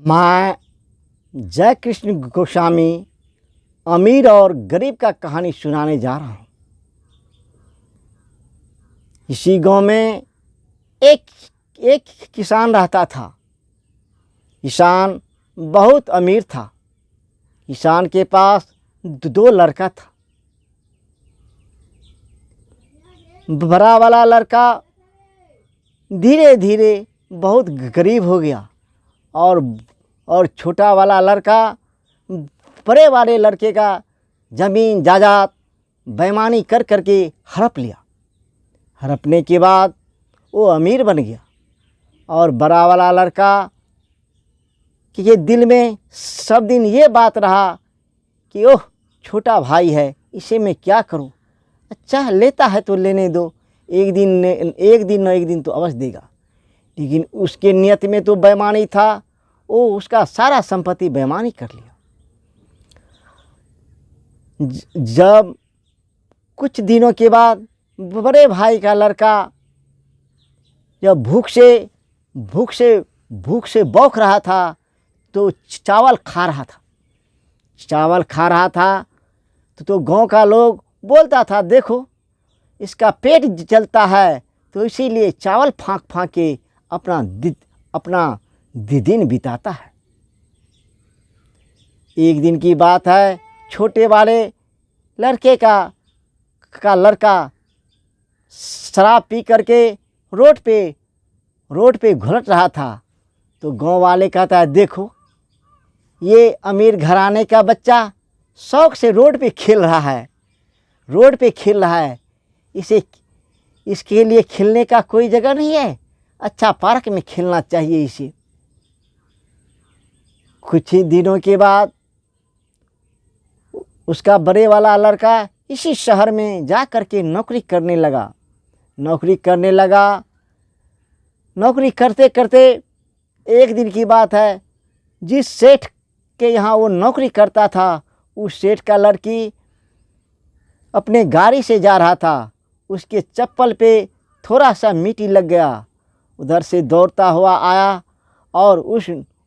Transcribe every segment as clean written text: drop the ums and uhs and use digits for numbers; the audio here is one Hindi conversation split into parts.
मैं जय कृष्ण गोस्वामी अमीर और गरीब का कहानी सुनाने जा रहा हूँ। इसी गांव में एक एक किसान रहता था। किसान बहुत अमीर था। किसान के पास दो लड़का था। बड़ा वाला लड़का धीरे धीरे बहुत गरीब हो गया और छोटा वाला लड़का बड़े वाले लड़के का ज़मीन जायदाद बेईमानी कर करके हड़प लिया। हड़पने के बाद वो अमीर बन गया और बड़ा वाला लड़का के दिल में सब दिन ये बात रहा कि ओह छोटा भाई है, इसे मैं क्या करूं। अच्छा लेता है तो लेने दो, एक दिन न एक दिन तो अवश्य देगा। लेकिन उसके नियत में तो बेईमानी था। वो उसका सारा संपत्ति बेईमानी कर लिया। जब कुछ दिनों के बाद बड़े भाई का लड़का जब भूख से बौख रहा था तो चावल खा रहा था तो गांव का लोग बोलता था, देखो इसका पेट जलता है तो इसीलिए चावल फाँक के अपना दिन बिताता है। एक दिन की बात है, छोटे वाले लड़के का लड़का शराब पी करके रोड पे घुलट रहा था। तो गांव वाले कहता है, देखो ये अमीर घराने का बच्चा शौक से रोड पे खेल रहा है। इसके लिए खेलने का कोई जगह नहीं है। अच्छा पार्क में खेलना चाहिए इसे। कुछ ही दिनों के बाद उसका बड़े वाला लड़का इसी शहर में जा कर के नौकरी करने लगा। नौकरी करते करते एक दिन की बात है, जिस सेठ के यहाँ वो नौकरी करता था उस सेठ का लड़की अपने गाड़ी से जा रहा था। उसके चप्पल पे थोड़ा सा मिट्टी लग गया। उधर से दौड़ता हुआ आया और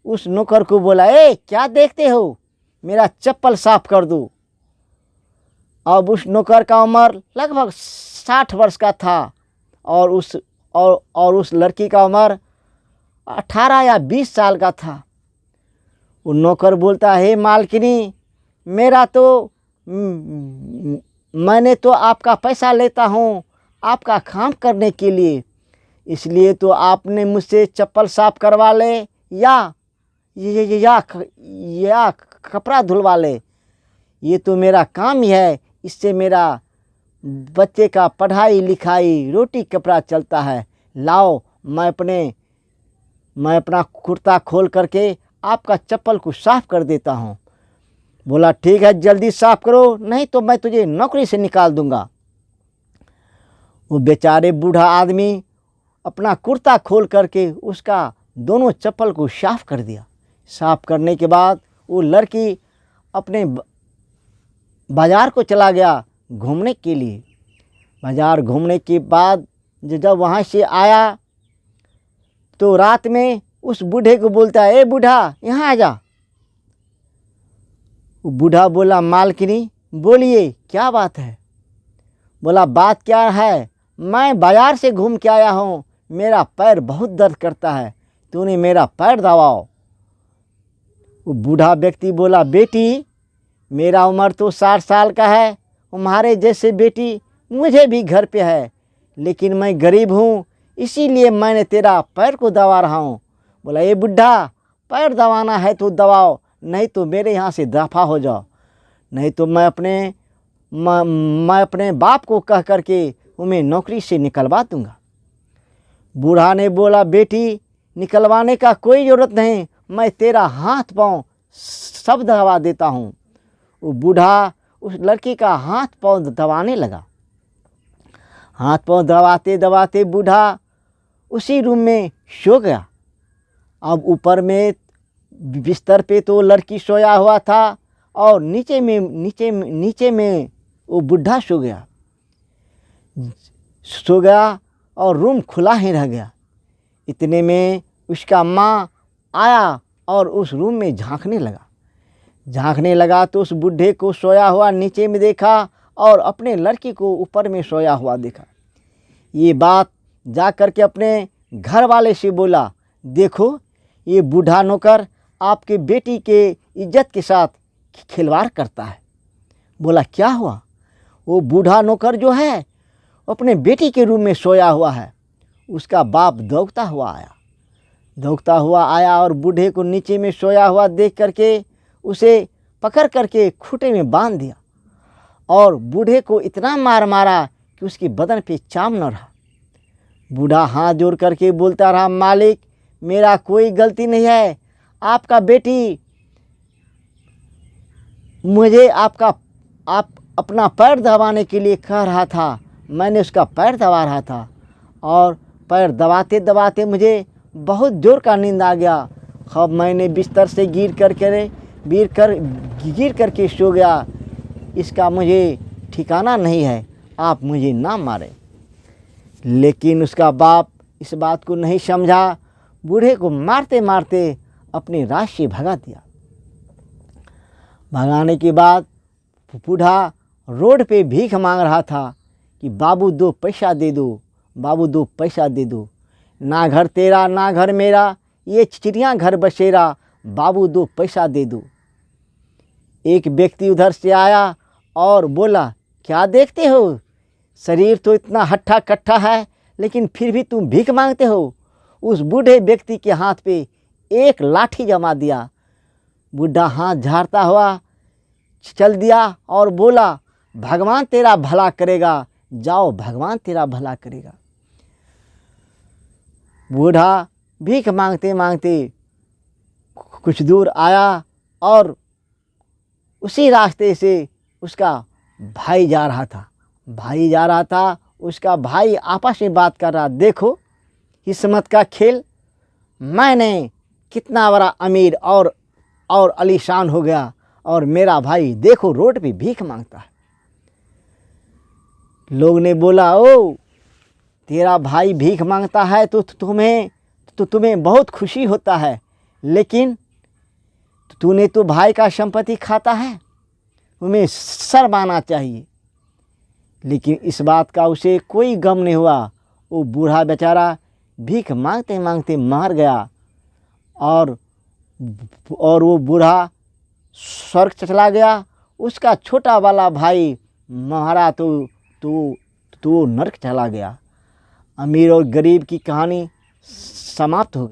उस नौकर को बोला, ए क्या देखते हो, मेरा चप्पल साफ कर दो। अब उस नौकर का उम्र लगभग 60 वर्ष का था और उस लड़की का उम्र 18 या 20 साल का था। वो नौकर बोलता है, हे मालकिनी, मैंने तो आपका पैसा लेता हूँ आपका काम करने के लिए, इसलिए तो आपने मुझसे चप्पल साफ करवा ले या कपड़ा धुलवा ले। ये तो मेरा काम ही है, इससे मेरा बच्चे का पढ़ाई लिखाई रोटी कपड़ा चलता है। लाओ मैं अपना कुर्ता खोल करके आपका चप्पल को साफ कर देता हूँ। बोला, ठीक है जल्दी साफ करो, नहीं तो मैं तुझे नौकरी से निकाल दूंगा। वो बेचारे बूढ़ा आदमी अपना कुर्ता खोल करके उसका दोनों चप्पल को साफ कर दिया। साफ करने के बाद वो लड़की अपने बाज़ार को चला गया घूमने के लिए। बाज़ार घूमने के बाद जब वहाँ से आया तो रात में उस बूढ़े को बोलता है, ए बूढ़ा यहाँ आ जा। वो बूढ़ा बोला, मालकिनी बोलिए क्या बात है। बोला, बात क्या है, मैं बाज़ार से घूम के आया हूँ, मेरा पैर बहुत दर्द करता है, तूने मेरा पैर दबाओ। वो बूढ़ा व्यक्ति बोला, बेटी मेरा उम्र तो 60 साल का है, तुम्हारे जैसे बेटी मुझे भी घर पे है, लेकिन मैं गरीब हूँ इसीलिए मैंने तेरा पैर को दबा रहा हूँ। बोला, ये बुढ़ा पैर दबाना है तो दबाओ, नहीं तो मेरे यहाँ से दफा हो जाओ, नहीं तो मैं अपने बाप को कह करके तुम्हें नौकरी से निकलवा दूंगा। बूढ़ा ने बोला, बेटी निकलवाने का कोई ज़रूरत नहीं, मैं तेरा हाथ पाँव सब दबा देता हूँ। वो बूढ़ा उस लड़की का हाथ पाँव दबाने लगा। हाथ पाँव दबाते दबाते बूढ़ा उसी रूम में सो गया। अब ऊपर में बिस्तर पे तो लड़की सोया हुआ था और नीचे में वो बूढ़ा सो गया और रूम खुला ही रह गया। इतने में उसका माँ आया और उस रूम में झांकने लगा तो उस बूढ़े को सोया हुआ नीचे में देखा और अपने लड़की को ऊपर में सोया हुआ देखा। ये बात जा कर के अपने घर वाले से बोला, देखो ये बूढ़ा नौकर आपके बेटी के इज्जत के साथ खिलवाड़ करता है। बोला क्या हुआ? वो बूढ़ा नौकर जो है अपने बेटी के रूम में सोया हुआ है। उसका बाप दौड़ता हुआ आया और बूढ़े को नीचे में सोया हुआ देख करके उसे पकड़ करके खूंटे में बांध दिया और बूढ़े को इतना मार मारा कि उसकी बदन पे चाम न रहा। बूढ़ा हाथ जोड़ करके बोलता रहा, मालिक मेरा कोई गलती नहीं है, आपका बेटी मुझे आप अपना पैर दबाने के लिए कह रहा था, मैंने उसका पैर दबा रहा था और पैर दबाते दबाते मुझे बहुत जोर का नींद आ गया। अब मैंने बिस्तर से गिर करके सो गया। इसका मुझे ठिकाना नहीं है, आप मुझे ना मारें। लेकिन उसका बाप इस बात को नहीं समझा, बूढ़े को मारते मारते अपने राज से भगा दिया। भगाने के बाद बूढ़ा रोड पे भीख मांग रहा था कि बाबू 2 पैसा दे दो, बाबू 2 पैसा दे दो। ना घर तेरा ना घर मेरा, ये चिड़िया घर बसेरा, बाबू 2 पैसा दे दो। एक व्यक्ति उधर से आया और बोला, क्या देखते हो, शरीर तो इतना हट्ठा कट्ठा है लेकिन फिर भी तुम भीख मांगते हो। उस बूढ़े व्यक्ति के हाथ पे एक लाठी जमा दिया। बूढ़ा हाथ झाड़ता हुआ चल दिया और बोला, भगवान तेरा भला करेगा, जाओ भगवान तेरा भला करेगा। बूढ़ा भीख मांगते मांगते कुछ दूर आया और उसी रास्ते से उसका भाई जा रहा था। उसका भाई आपस में बात कर रहा, देखो किस्मत का खेल, मैंने कितना बड़ा अमीर और आलीशान हो गया और मेरा भाई देखो रोड पे भीख मांगता है। लोग ने बोला, ओ तेरा भाई भीख मांगता है तो तुम्हें बहुत खुशी होता है, लेकिन तूने तो भाई का संपत्ति खाता है, तुम्हें शर्म आना चाहिए। लेकिन इस बात का उसे कोई गम नहीं हुआ। वो बूढ़ा बेचारा भीख मांगते मांगते मर गया और वो बूढ़ा स्वर्ग चला गया। उसका छोटा वाला भाई महारा तो नरक चला गया। अमीर और गरीब की कहानी समाप्त हो गई।